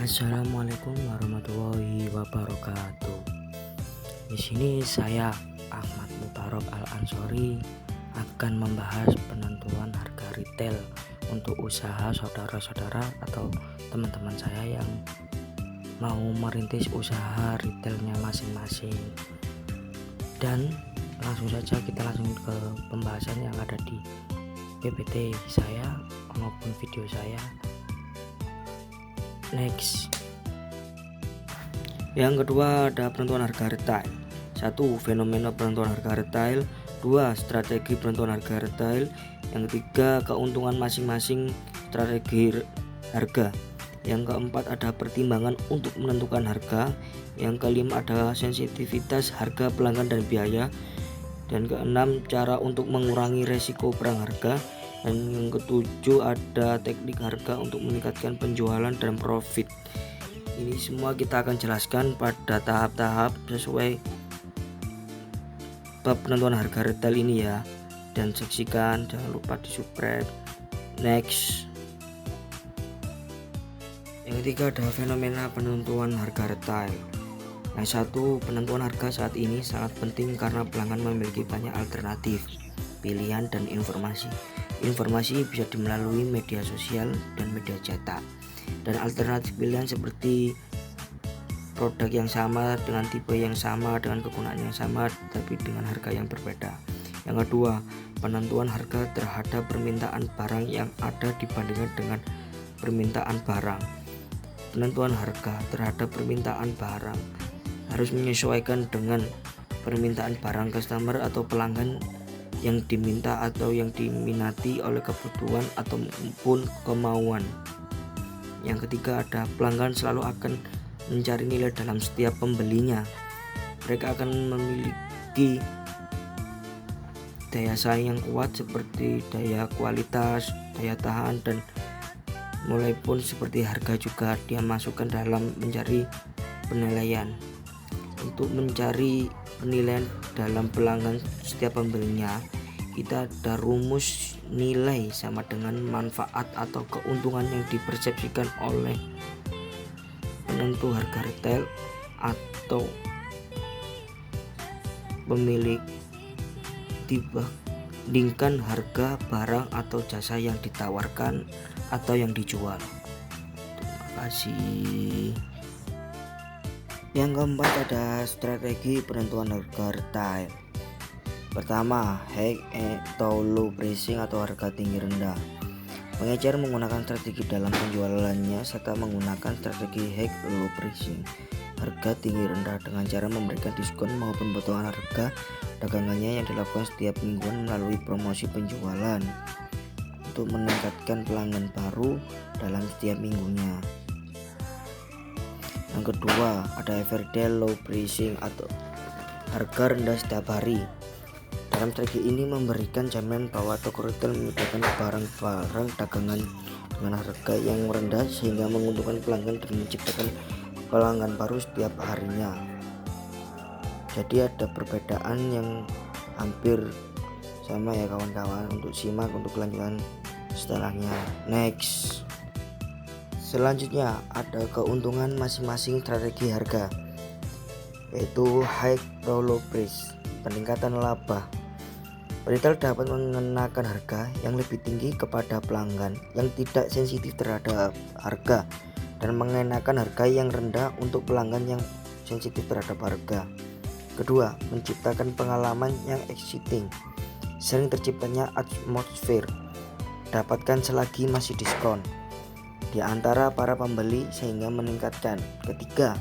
Assalamualaikum warahmatullahi wabarakatuh. Di sini saya Ahmad Mutarok Al-Ansori akan membahas penentuan harga retail untuk usaha saudara-saudara atau teman-teman saya yang mau merintis usaha retailnya masing-masing. Dan langsung saja kita langsung ke pembahasan yang ada di PPT saya maupun video saya. Next. Yang kedua ada penentuan harga retail. 1. Fenomena penentuan harga retail. 2. Strategi penentuan harga retail. Yang ketiga, keuntungan masing-masing strategi harga. Yang keempat, ada pertimbangan untuk menentukan harga. Yang kelima, ada sensitivitas harga, pelanggan dan biaya. Dan keenam, cara untuk mengurangi resiko perang harga. Dan yang ketujuh, ada teknik harga untuk meningkatkan penjualan dan profit. Ini semua kita akan jelaskan pada tahap-tahap sesuai bab penentuan harga retail ini ya. Dan saksikan, jangan lupa di subscribe. Next. Yang ketiga ada fenomena penentuan harga retail. Yang satu, penentuan harga saat ini sangat penting karena pelanggan memiliki banyak alternatif, pilihan dan informasi. Informasi bisa melalui media sosial dan media cetak, dan alternatif pilihan seperti produk yang sama dengan tipe yang sama dengan kegunaan yang sama tapi dengan harga yang berbeda. Yang kedua, penentuan harga terhadap permintaan barang yang ada dibandingkan dengan permintaan barang. Penentuan harga terhadap permintaan barang harus menyesuaikan dengan permintaan barang customer atau pelanggan yang diminta atau yang diminati oleh kebutuhan ataupun kemauan. Yang ketiga, ada pelanggan selalu akan mencari nilai dalam setiap pembelinya. Mereka akan memiliki daya saing yang kuat seperti daya kualitas, daya tahan, dan mulai pun seperti harga juga dia masukkan dalam mencari penilaian. Untuk mencari penilaian dalam pelanggan setiap pembelinya, kita ada rumus nilai sama dengan manfaat atau keuntungan yang dipersepsikan oleh penentu harga retail atau pemilik dibandingkan harga barang atau jasa yang ditawarkan atau yang dijual. Terima kasih. Yang keempat ada strategi penentuan harga retail. Pertama, high atau low pricing atau harga tinggi rendah. Pengecer menggunakan strategi dalam penjualannya serta menggunakan strategi high low pricing, harga tinggi rendah, dengan cara memberikan diskon maupun potongan harga dagangannya yang dilakukan setiap mingguan melalui promosi penjualan untuk meningkatkan pelanggan baru dalam setiap minggunya. Yang kedua, ada everyday low pricing atau harga rendah setiap hari. Dalam strategi ini memberikan jaminan bahwa toko retail menyediakan barang-barang dagangan dengan harga yang rendah sehingga menguntungkan pelanggan dan menciptakan pelanggan baru setiap harinya. Jadi ada perbedaan yang hampir sama ya kawan-kawan. Untuk simak untuk kelanjutan setelahnya. Next. Selanjutnya ada keuntungan masing-masing strategi harga, yaitu high atau low price, peningkatan laba. Retail dapat mengenakan harga yang lebih tinggi kepada pelanggan yang tidak sensitif terhadap harga dan mengenakan harga yang rendah untuk pelanggan yang sensitif terhadap harga. Kedua, menciptakan pengalaman yang exciting. Sering terciptanya atmosfer dapatkan selagi masih diskon di antara para pembeli sehingga meningkatkan. Ketiga,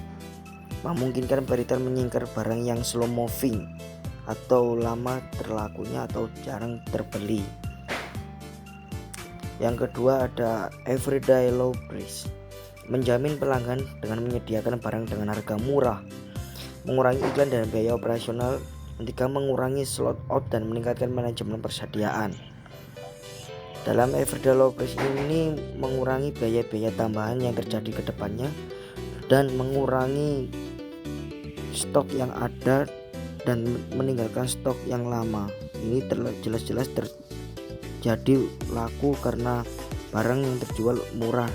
memungkinkan retail menyingkir barang yang slow moving atau lama terlakunya atau jarang terbeli. Yang kedua ada everyday low price, menjamin pelanggan dengan menyediakan barang dengan harga murah, mengurangi iklan dan biaya operasional. Ketiga, mengurangi slot out dan meningkatkan manajemen persediaan. Dalam everyday low price ini mengurangi biaya-biaya tambahan yang terjadi ke depannya dan mengurangi stok yang ada dan meninggalkan stok yang lama. Ini jelas-jelas terjadi laku karena barang yang terjual murah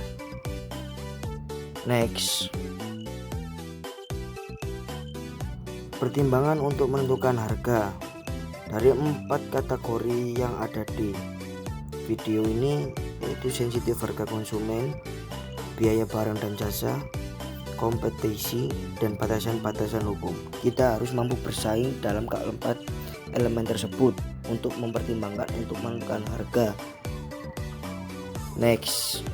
Next, pertimbangan untuk menentukan harga. Dari 4 kategori yang ada di video ini, yaitu sensitif harga konsumen, biaya barang dan jasa, kompetisi, dan batasan-batasan hukum. Kita harus mampu bersaing dalam keempat elemen tersebut untuk mempertimbangkan untuk menentukan harga. Next,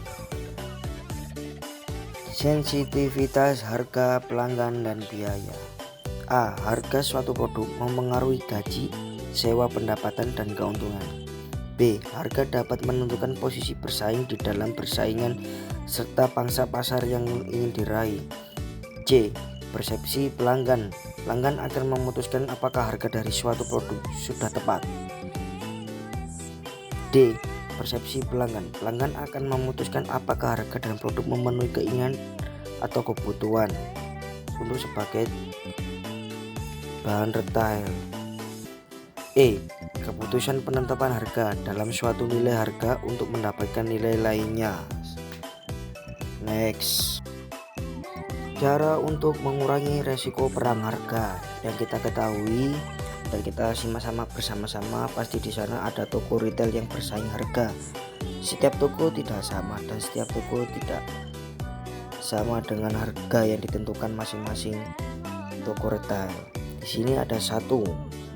sensitivitas harga, pelanggan, dan biaya. A. Harga suatu produk mempengaruhi gaji, sewa, pendapatan, dan keuntungan. B. Harga dapat menentukan posisi bersaing di dalam persaingan serta pangsa pasar yang ingin diraih. C. Persepsi pelanggan. Pelanggan akan memutuskan apakah harga dari suatu produk sudah tepat. D. Persepsi pelanggan. Pelanggan akan memutuskan apakah harga dan produk memenuhi keinginan atau kebutuhan untuk sebagai bahan retail. E. Keputusan penetapan harga dalam suatu nilai harga untuk mendapatkan nilai lainnya. Next, cara untuk mengurangi resiko perang harga yang kita ketahui dan kita simak bersama-sama. Pasti di sana ada toko retail yang bersaing harga. Setiap toko tidak sama dan setiap toko tidak sama dengan harga yang ditentukan masing-masing toko retail. Di sini ada satu,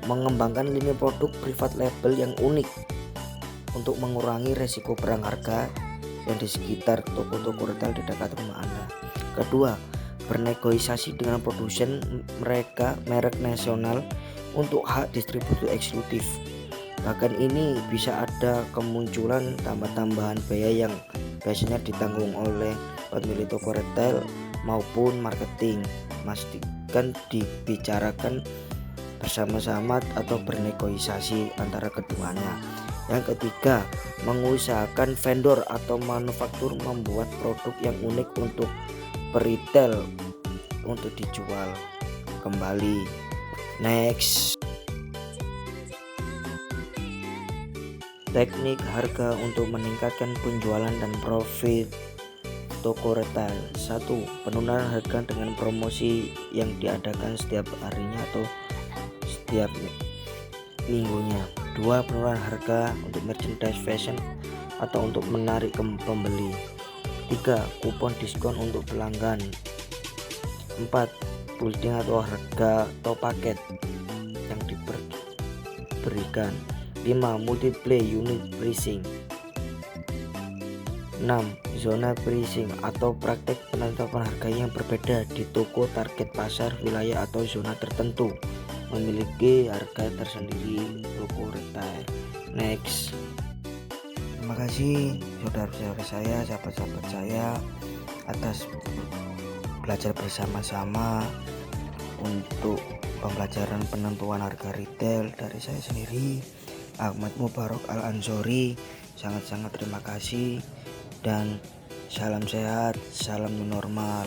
mengembangkan lini produk private label yang unik untuk mengurangi resiko perang harga yang di sekitar toko-toko retail di dekat rumah Anda. Kedua, bernegosiasi dengan produsen merek nasional untuk hak distribusi eksklusif. Bahkan ini bisa ada kemunculan tambahan biaya yang biasanya ditanggung oleh pemilik toko retail maupun marketing. Pastikan dibicarakan bersama-sama atau bernegosiasi antara keduanya. Yang ketiga, mengusahakan vendor atau manufaktur membuat produk yang unik untuk peritel untuk dijual kembali. Next, teknik harga untuk meningkatkan penjualan dan profit toko retail. 1. Penurunan harga dengan promosi yang diadakan setiap harinya atau setiap minggunya. 2. Penurunan harga untuk merchandise fashion atau untuk menarik pembeli. 3. Kupon diskon untuk pelanggan. 4. Bulletin atau harga atau paket yang diberikan. 5. Multiple unit pricing. 6. Zona pricing atau praktek penetapan harga yang berbeda di toko target pasar, wilayah atau zona tertentu, memiliki harga tersendiri toko retail. Next, terima kasih saudara-saudara saya, sahabat-sahabat saya atas belajar bersama-sama untuk pembelajaran penentuan harga retail dari saya sendiri, Ahmad Mubarok Al-Ansori. Sangat-sangat terima kasih dan salam sehat, salam normal.